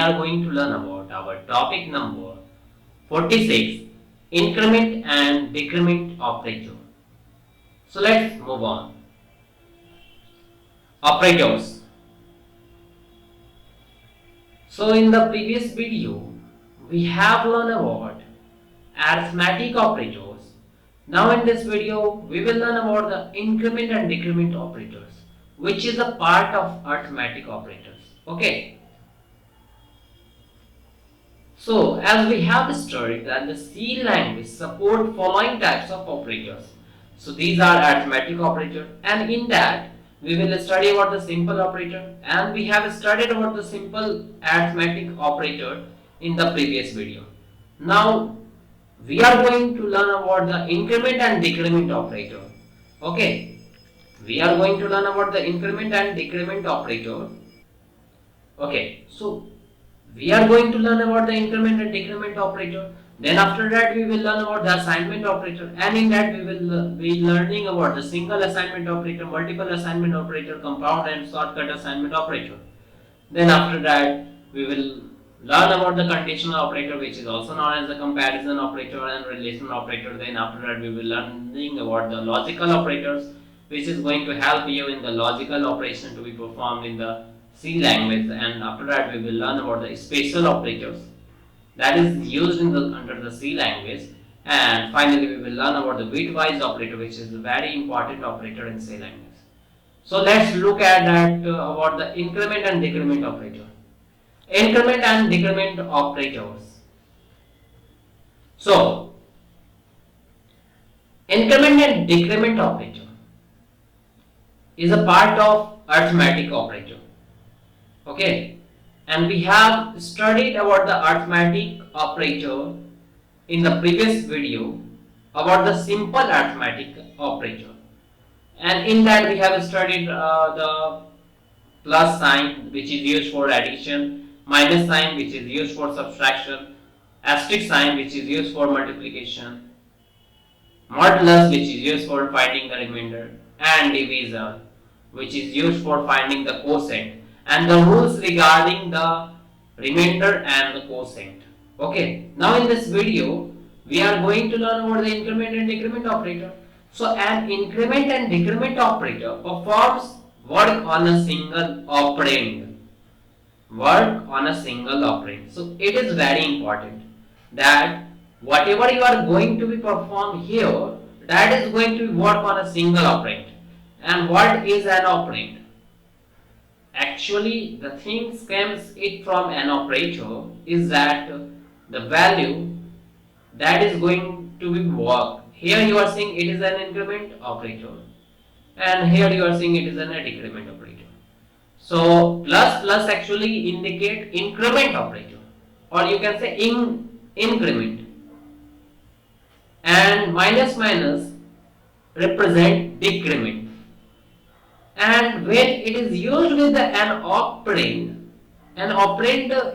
are going to learn about our topic number 46, increment and decrement operator. So let's move on. Operators. So in the previous video, we have learned about arithmetic operators. Now in this video, we will learn about the increment and decrement operators, which is a part of arithmetic operators. Okay. So as we have studied that the C language support following types of operators. So these are arithmetic operator, and in that we will study about the simple operator, and we have studied about the simple arithmetic operator in the previous video. Now we are going to learn about the increment and decrement operator. Okay, we are going to learn about the increment and decrement operator. Okay, so we are going to learn about the increment and decrement operator. Then after that we will learn about the assignment operator, and in that we will be learning about the single assignment operator, multiple assignment operator, compound and shortcut assignment operator. Then after that we will learn about the conditional operator, which is also known as the comparison operator and relational operator. Then after that we will learning about the logical operators, which is going to help you in the logical operation to be performed in the C language. And after that we will learn about the special operators that is used in the under the C language. And finally we will learn about the bitwise operator, which is a very important operator in C language. So let's look at that about the increment and decrement operator. Increment and decrement operators. So increment and decrement operator is a part of arithmetic operator. Okay, and we have studied about the arithmetic operator in the previous video about the simple arithmetic operator, and in that we have studied the plus sign, which is used for addition, minus sign, which is used for subtraction, asterisk sign, which is used for multiplication, modulus, which is used for finding the remainder, and divisor, which is used for finding the quotient, and the rules regarding the remainder and the quotient. Okay, now in this video we are going to learn about the increment and decrement operator. So an increment and decrement operator performs work on a single operand. Work on a single operand. So it is very important that whatever you are going to be performed here, that is going to work on a single operand. And what is an operand? Actually, the thing comes it from an operator is that the value that is going to be work. Here you are saying it is an increment operator, and here you are saying it is an decrement operator. So plus plus actually indicate increment operator, or you can say increment, and minus minus represent decrement. And when it is used with an operand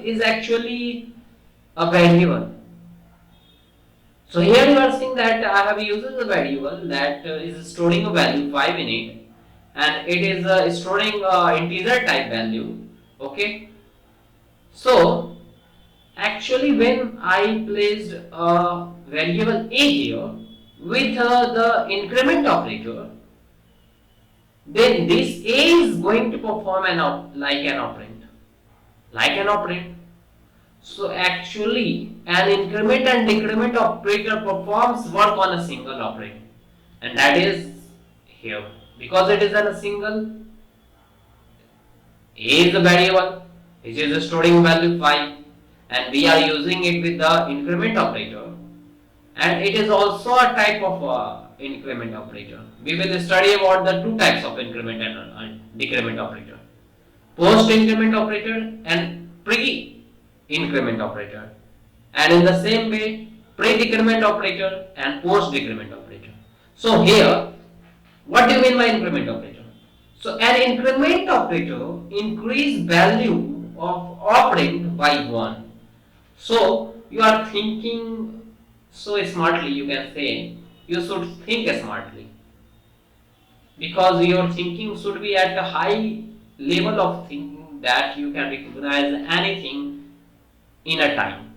is actually a variable. So here you are seeing that I have used a variable that is storing a value 5 in it, and it is storing integer type value. Okay. So actually when I placed a variable a here with the increment operator, then this a is going to perform like an operand. So actually an increment and decrement operator performs work on a single operand, and that is here. Because it is a single, a is a variable which is storing value 5, and we are using it with the increment operator, and it is also a type of increment operator. We will study about the two types of increment and decrement operator: post increment operator and pre increment operator, and in the same way pre decrement operator and post decrement operator. So here, what do you mean by increment operator? So an increment operator increase value of operand by 1. So you are thinking so smartly, you can say you should think smartly, because your thinking should be at a high level of thinking that you can recognize anything in a time.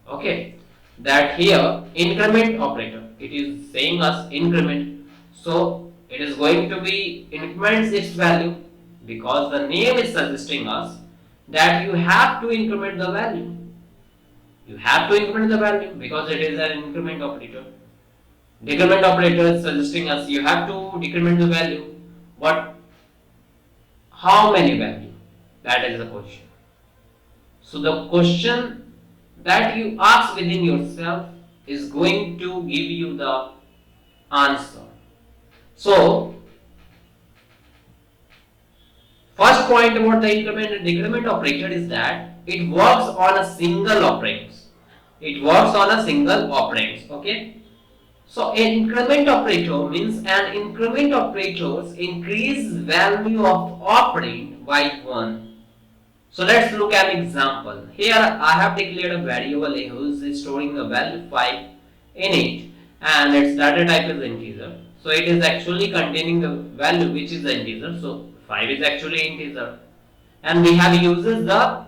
Okay, that here increment operator, it is saying us increment, so it is going to be increments its value, because the name is suggesting us that you have to increment the value. You have to increment the value because it is an increment operator. Decrement operator is suggesting us you have to decrement the value. But how many value? That is the question. So the question that you ask within yourself is going to give you the answer. So first point about the increment and decrement operator is that it works on a single operand. It works on a single operand. Okay. So increment operator means an increment operator's increase value of operand by 1. So let's look at an example. Here I have declared a variable a who is storing the value 5 in it, and its data type is integer. So it is actually containing the value which is the integer. So 5 is actually integer. And we have uses the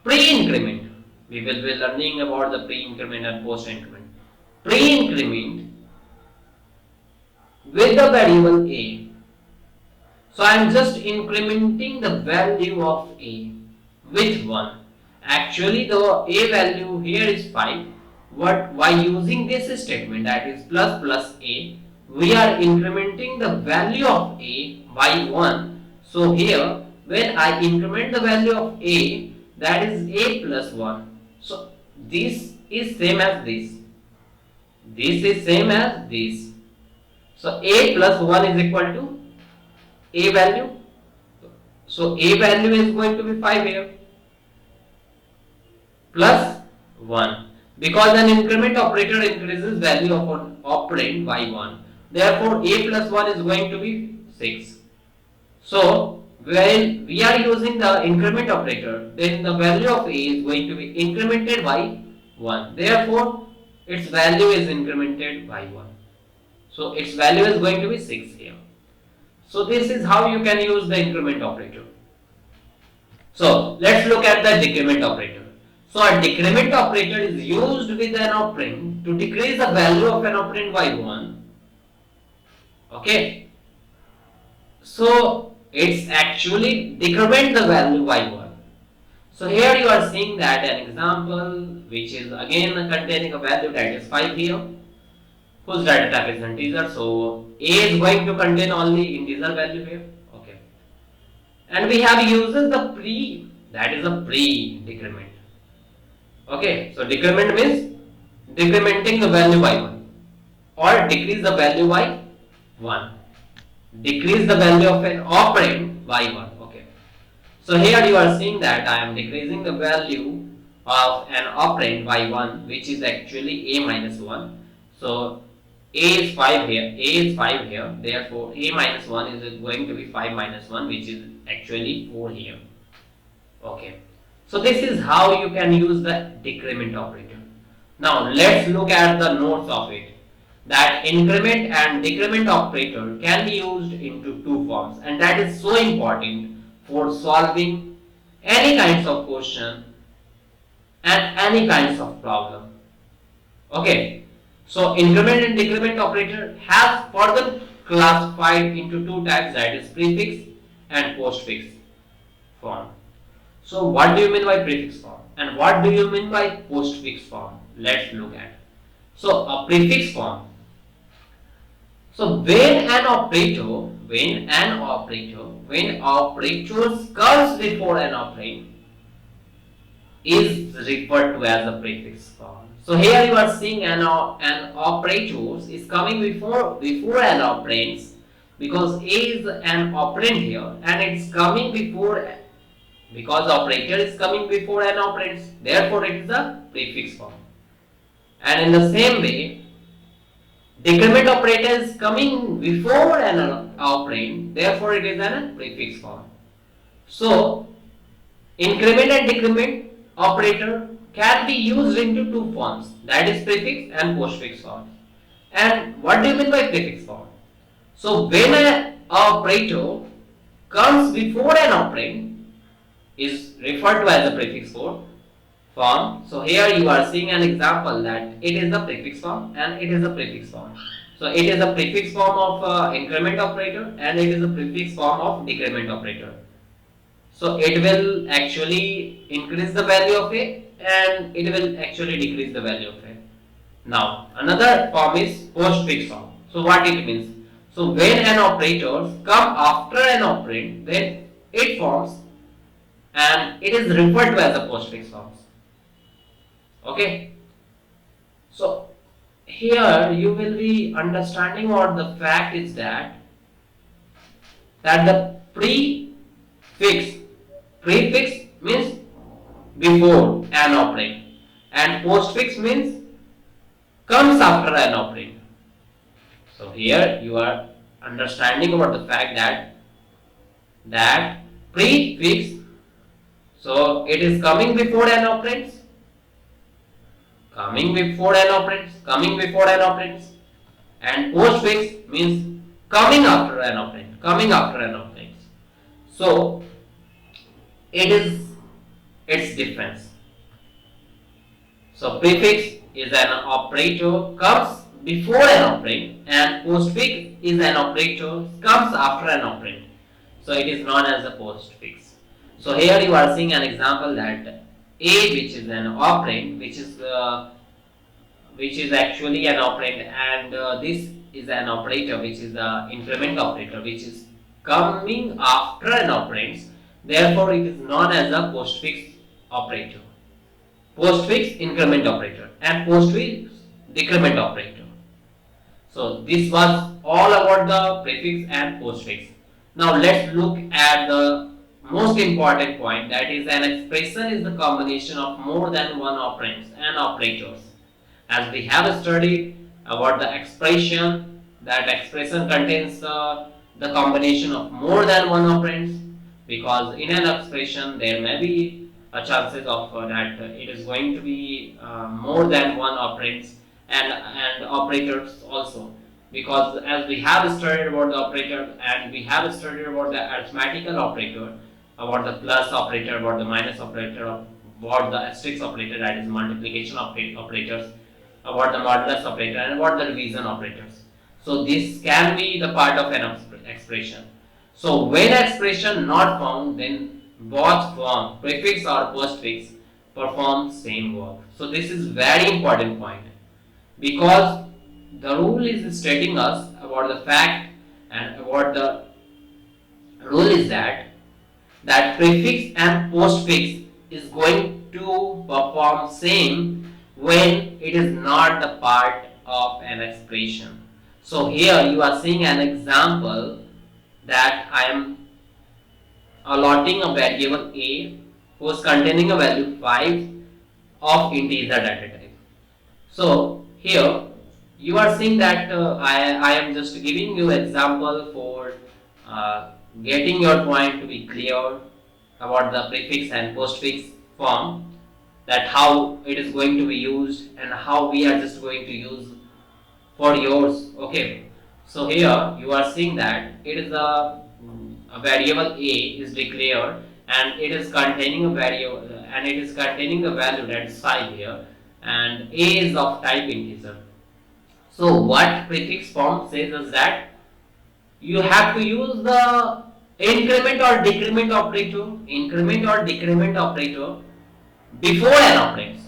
pre-increment. We will be learning about the pre-increment and post-increment. Pre-increment with the variable a. So I am just incrementing the value of a with 1. Actually the a value here is 5. But by using this statement, that is plus a, we are incrementing the value of a by 1. So here when I increment the value of a, that is a plus 1. So this is same as this. This is same as this. So a plus 1 is equal to a value. So a value is going to be 5 here plus 1, because an increment operator increases value of an operand by 1. Therefore a plus 1 is going to be 6. So when we are using the increment operator, then the value of a is going to be incremented by 1. Therefore its value is incremented by 1. So its value is going to be 6 here. So this is how you can use the increment operator. So let's look at the decrement operator. So a decrement operator is used with an operand to decrease the value of an operand by 1. Okay. So it's actually decrement the value by 1. So here you are seeing that an example which is again containing a value that is 5 here, whose data type is integer. So a is going to contain only integer value here. Okay. And we have uses the pre, that is a pre-decrement. Okay. So decrement means decrementing the value by 1 or decrease the value by 1. Decrease the value of an operand by 1. Okay. So here you are seeing that I am decreasing the value of an operand by 1, which is actually a minus 1. So a is 5 here, a is 5 here, therefore a minus 1 is going to be 5 minus 1, which is actually 4 here. Okay. So this is how you can use the decrement operator. Now let's look at the notes of it. That increment and decrement operator can be used into two forms, and that is so important for solving any kinds of question and any kinds of problem. Okay. So increment and decrement operator has further classified into two types, that is prefix and postfix form. So what do you mean by prefix form and what do you mean by postfix form? Let's look at. So a prefix form. So when operators comes before an operand is referred to as a prefix form. So here you are seeing an operators is coming before an operand, because a is an operand here and it's coming before, because operator is coming before an operand, therefore it is a prefix form. And in the same way, decrement operator is coming before an operand, therefore it is a prefix form. So increment and decrement operator can be used into two forms, that is prefix and postfix form. And what do you mean by prefix form? So when an operator comes before an operand is referred to as a prefix form. form. So here you are seeing an example that it is the prefix form and it is a prefix form. So it is a prefix form of increment operator and it is a prefix form of decrement operator. So it will actually increase the value of A and it will actually decrease the value of A. Now another form is postfix form. So what it means? So when an operator come after an operand, then it forms and it is referred to as a postfix form. Okay. So here you will be understanding what the fact is that the prefix means before an operand and postfix means comes after an operand. So here you are understanding about the fact that prefix, so it is coming before an operand, coming before an operand, and postfix means coming after an operand. So it is its difference. So prefix is an operator comes before an operand and postfix is an operator comes after an operand. So it is known as a postfix. So here you are seeing an example that A, which is an operand, which is actually an operand, and this is an operator which is the increment operator which is coming after an operand. Therefore it is known as a postfix operator, postfix increment operator and postfix decrement operator. So this was all about the prefix and postfix. Now let's look at the most important point, that is an expression is the combination of more than one operands and operators. As we have studied about the expression, that expression contains the combination of more than one operands, because in an expression there may be a chances of that it is going to be more than one operands and operators also, because as we have studied about the operator and we have studied about the arithmetical operator, about the plus operator, about the minus operator, about the asterisk operator, that is multiplication operators, about the modulus operator and about the division operators. So this can be the part of an expression. So when expression not found, then both form, prefix or postfix, perform same work. So this is very important point, because the rule is stating us about the fact, and about the rule is that prefix and postfix is going to perform same when it is not the part of an expression. So here you are seeing an example that I am allotting a variable a who is containing a value 5 of integer data type. So here you are seeing that I am just giving you example for getting your point to be clear about the prefix and postfix form, that how it is going to be used and how we are just going to use for yours. Okay, so here you are seeing that it is a variable a is declared and it is containing a variable and it is containing a value, that is 5 here, and a is of type integer. So what prefix form says is that you have to use the increment or decrement operator before an operand,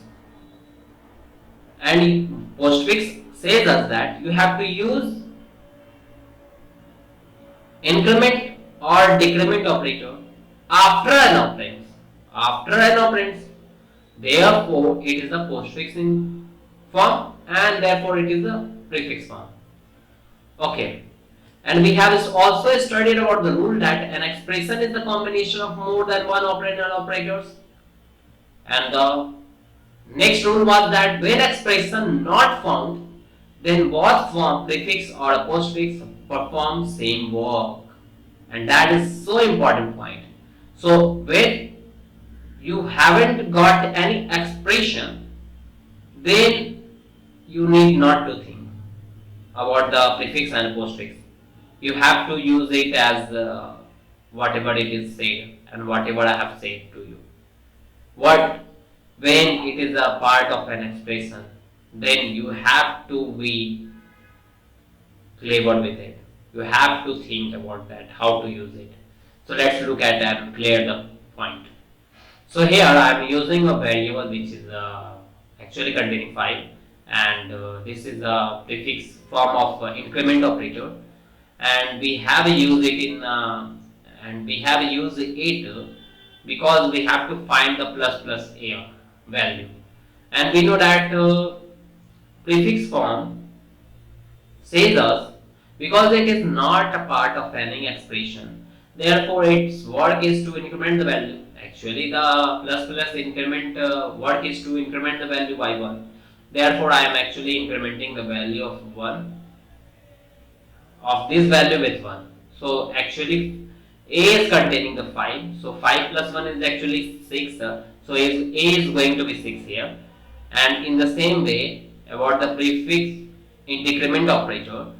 and postfix says us that you have to use increment or decrement operator after an operand. Therefore it is a postfix in form and therefore it is a prefix form. Okay, and we have also studied about the rule that an expression is the combination of more than one operand and operators, and the next rule was that when expression not found, then both form, prefix or a postfix, perform same work, and that is so important point. So when you haven't got any expression, then you need not to think about the prefix and postfix. You have to use it as whatever it is said and whatever I have said to you. What when it is a part of an expression, then you have to be clever with it. You have to think about that, how to use it. So let's look at that and clear the point. So here I am using a variable which is actually containing 5, and this is a prefix form of increment operator, and we have used it in and we have used it because we have to find the plus plus a value, and we know that prefix form says us because it is not a part of any expression, therefore its work is to increment the value. Actually the plus plus increment work is to increment the value by 1, therefore I am actually incrementing the value of 1 of this value with 1. So actually a is containing the 5, so 5 plus 1 is actually 6, so a is going to be 6 here. And in the same way about the prefix in decrement operator,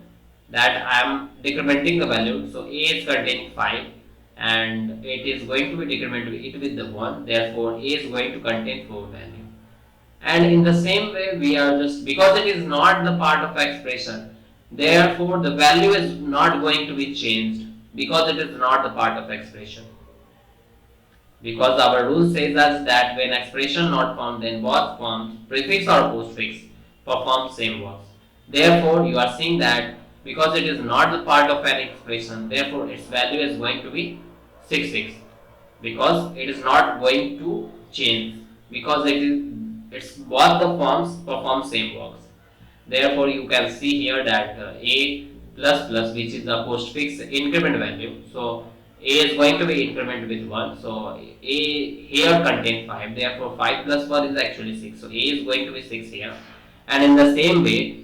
that I am decrementing the value, so a is containing 5 and it is going to be decremented it with the 1, therefore a is going to contain 4 value. And in the same way we are just, because it is not the part of expression, therefore the value is not going to be changed because it is not the part of expression. Because our rule says us that when expression not found, then both forms, prefix or postfix, perform same works. Therefore, you are seeing that because it is not the part of an expression, therefore its value is going to be 6 because it is not going to change because it's both the forms perform same works. Therefore, you can see here that a plus plus, which is the postfix increment value. So a is going to be increment with 1. So a here contain 5. Therefore 5 plus 1 is actually 6. So a is going to be 6 here. And in the same way,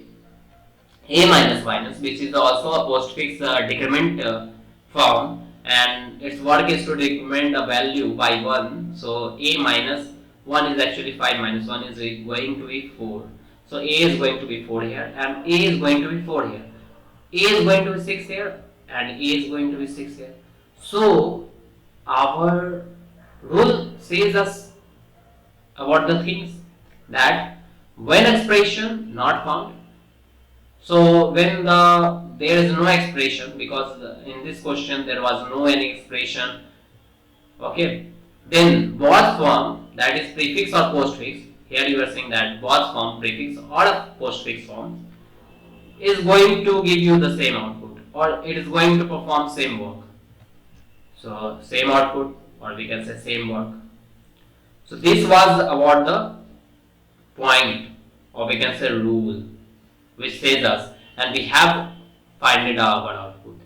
a minus minus, which is also a postfix decrement form, and its work is to decrement a value by 1. So a minus 1 is actually 5 minus 1 is going to be 4. So a is going to be 4 here and a is going to be 4 here. A is going to be 6 here and a is going to be 6 here. So our rule says us about the things that when expression not found, so when there is no expression, because in this question there was no any expression, okay, then both form, that is prefix or postfix, here you are saying that both form, prefix or postfix form, is going to give you the same output or it is going to perform same work. So same output, or we can say same work. So this was about the point, or we can say rule, which says us, and we have find our output.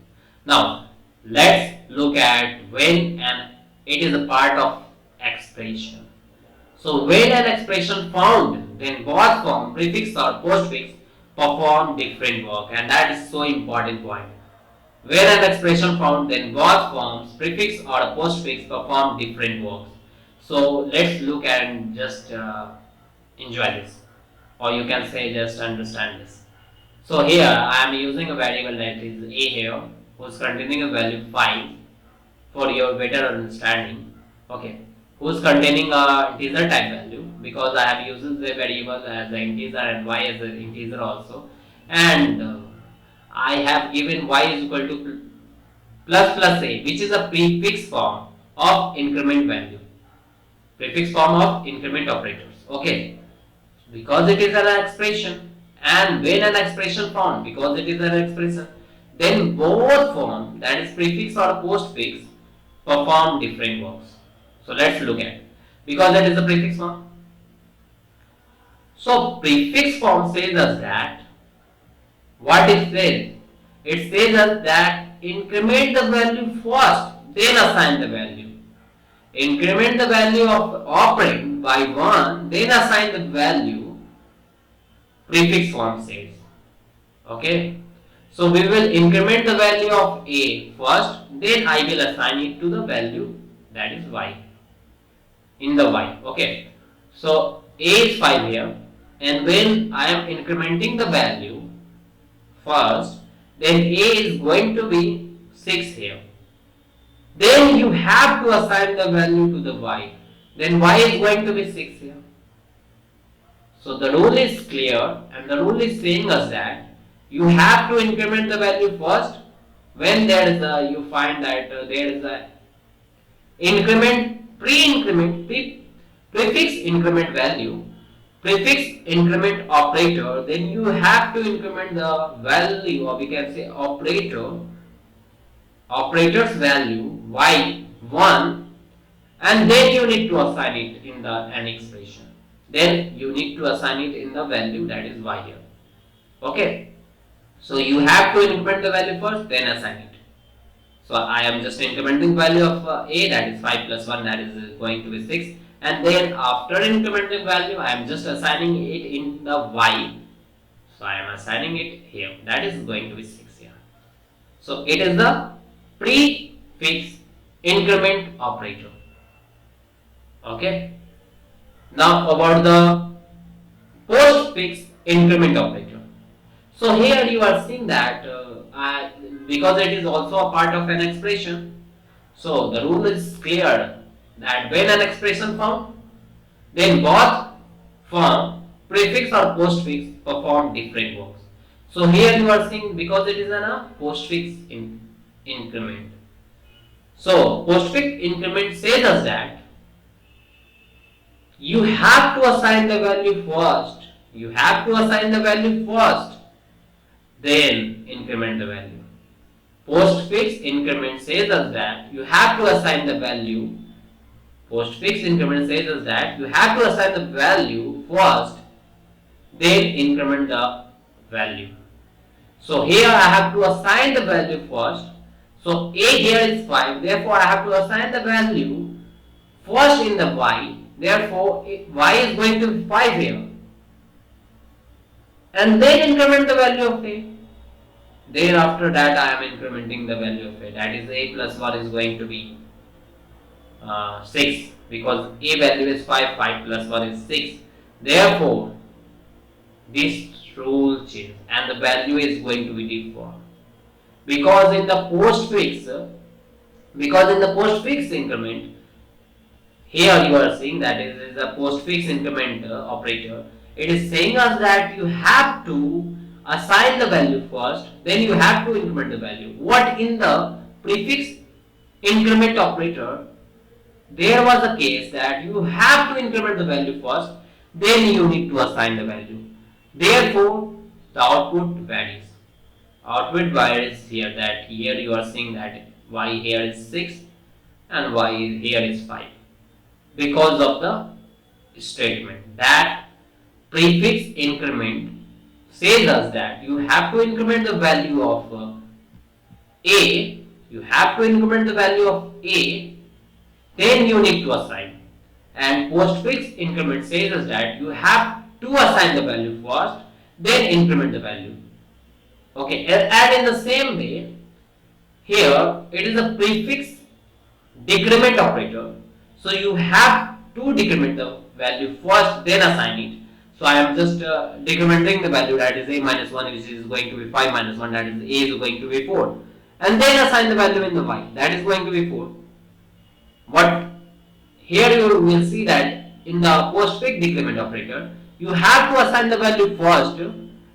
Now let's look at when it is a part of expression. So when an expression found, then both form, prefix or postfix, perform different work, and that is so important point. Where an expression found, then both forms, prefix or postfix, perform different works. So let's look and just enjoy this, or you can say just understand this. So here I am using a variable that is a here, who's containing a value 5 for your better understanding. Okay, who's containing a integer type value, because I have used the variable as an integer and y as an integer also, and I have given y is equal to plus plus a, which is a prefix form of increment value, prefix form of increment operators. Okay, because it is an expression, and when an expression found, because it is an expression, then both form, that is prefix or postfix, perform different works. So let's look at, because that is the prefix form. So prefix form says us that, what it says? It says us that increment the value first, then assign the value. Increment the value of operand by 1, then assign the value, prefix form says. Okay. So we will increment the value of a first, then I will assign it to the value, that is y, in the y. Okay. So a is 5 here, and when I am incrementing the value first, then a is going to be 6 here. Then you have to assign the value to the y. Then y is going to be 6 here. So the rule is clear, and the rule is saying us that you have to increment the value first when there is a, you find that there is a increment, pre-increment, prefix increment value, prefix increment operator, then you have to increment the value, or we can say operator's value y1, and then you need to assign it in the an expression. Then you need to assign it in the value that is y here. Okay. So you have to increment the value first, then assign it. So I am just incrementing value of a, that is 5 plus 1, that is going to be 6, and then after incrementing value I am just assigning it in the y. So I am assigning it here, that is going to be 6 here. So it is the prefix increment operator. Okay. Now about the postfix increment operator. So here you are seeing that because it is also a part of an expression, so the rule is clear that when an expression found, then both form, prefix or postfix, perform different works. So here you are seeing because it is a postfix increment. So postfix increment says us that you have to assign the value first. You have to assign the value first, then increment the value. Postfix increment says us that you have to assign the value. Postfix increment says us that you have to assign the value first, then increment the value. So here I have to assign the value first. So a here is 5. Therefore I have to assign the value first in the y. Therefore y is going to be 5 here. And then increment the value of a. Then after that I am incrementing the value of a, that is a plus 1 is going to be 6, because a value is 5, 5 plus 1 is 6. Therefore this rule changes and the value is going to be default, because in the postfix increment, here you are seeing that it is a postfix increment operator. It is saying us that you have to assign the value first, then you have to increment the value. What in the prefix increment operator, there was a case that you have to increment the value first, then you need to assign the value. Therefore the output varies. Output varies here, that here you are seeing that y here is 6 and y here is 5, because of the statement that prefix increment says us that you have to increment the value of a, you have to increment the value of a, then you need to assign. And postfix increment says us that you have to assign the value first, then increment the value. Okay, and in the same way, here it is a prefix decrement operator. So you have to decrement the value first, then assign it. So I am just decrementing the value, that is a minus 1, which is going to be 5 minus 1, that is a is going to be 4. And then assign the value in the y, that is going to be 4. But here you will see that in the postfix decrement operator, you have to assign the value first.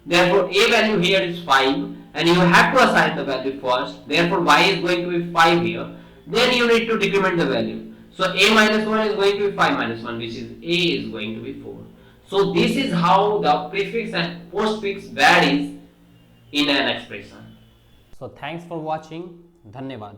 Therefore a value here is 5 and you have to assign the value first. Therefore y is going to be 5 here. Then you need to decrement the value. So a minus 1 is going to be 5 minus 1, which is a is going to be 4. So this is how the prefix and postfix varies in an expression. So thanks for watching. Dhanyavad.